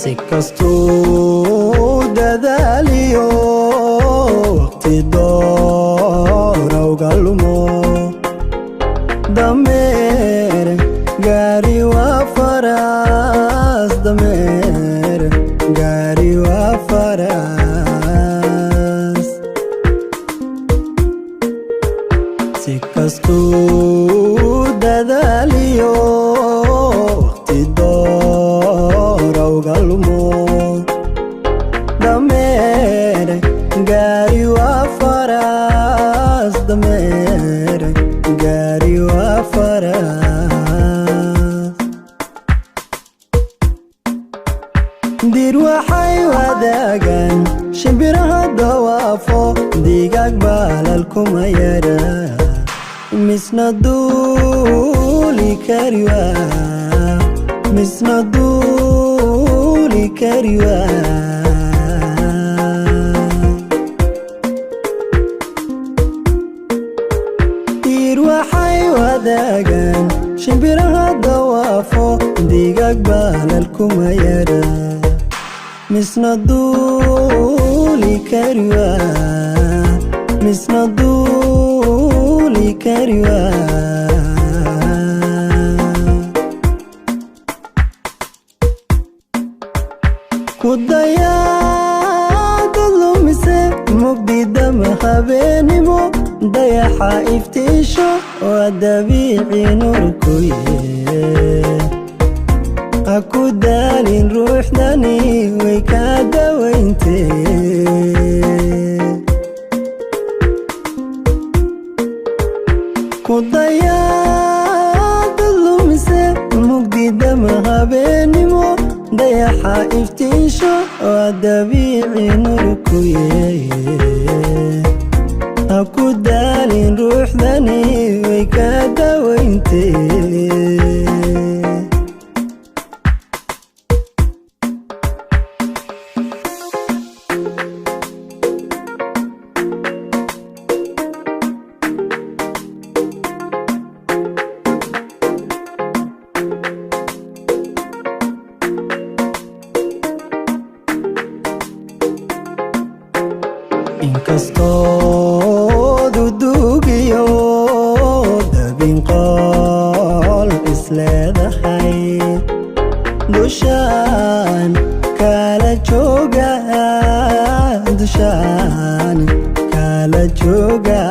si kastuu dadaaliyo waqti doora uga lumo dameer gaari waa faras dameer gaari waa faras si kastuu dadaaliyo waqti doora uga lumo dameer gaari waa faras dameer gaari waa faras dir waxay wadaagaan shimbiraha dawaafo digaag baalal kuma yara misna duuli kari waa misna duuli kari waa dir waxay wadaagaan shimbiraha dawaafo digaag baalal kuma yara misna duuli kari waa misna duuli kari waa ku dayaada lumise mugdidama habeenimo dayaxa iftiisho waa dabiici nurkuye ha ku daalin ruuxdani way kaa dawayntee ku dayaada lumise mugdidama habeenimo dayaxa iftiisho waa dabiici nurkuye ha ku daalin ruuxdani way kaa dawayntee inkastoo dudugiyo dabin qol isleedahay dushaan kala jooga dushaan kala jooga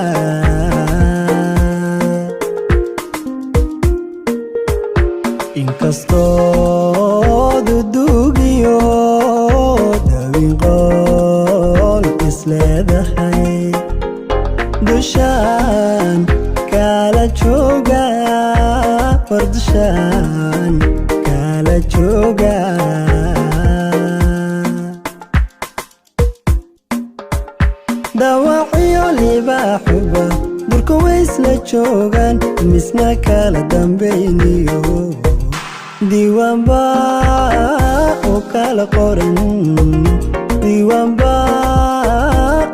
inkastoo dudugiyo dabin qol isleedahay dushaan kala jooga war dushaan kala jooga dawacyo libaaxuba durka waysla joogaan misna kala dambayniyo diiwaanba oo kala qoran diiwaanba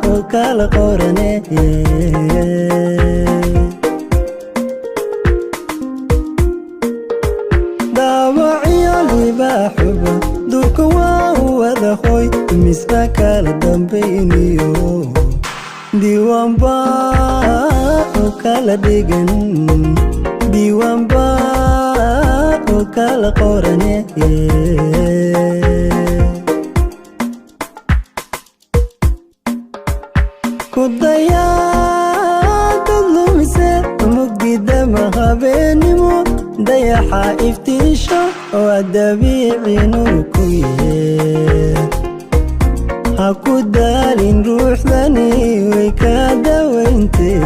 oo kala qorane dawacyo libaaxuba durka waa u wada hoy misna kala dambayniyo diiwaanba oo kala dhigan diiwaanba oo kala qorane ku dayaada lumise mugdidama habeenimo dayaxa iftiisho waa dabiici nurkuye ha ku daalin ruuxdani way kaa dawayntee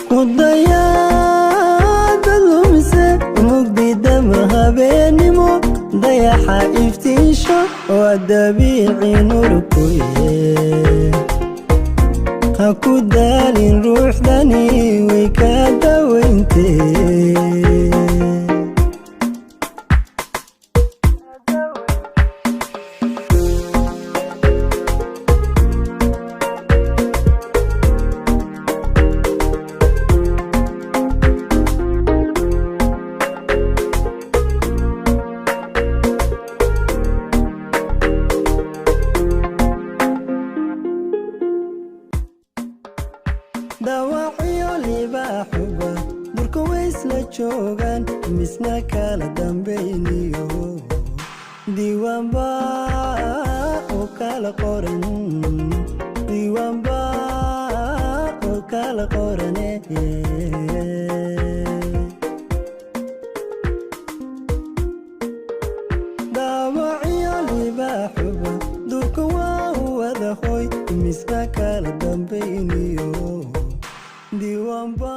ku dayaada lumise mugdidama habeenimo dayaxa iftiisho waa dabiici nurkuye ha ku daalin ruuxdani way kaa dawayntee libaaxuba durka waysla joogaan misna kala dambayniyo diiwaanba oo kala qoran diiwaanba oo kala qorane daawaciyo libaaxuba durka waa wada hoy misna kala dambayniyo diiwaanba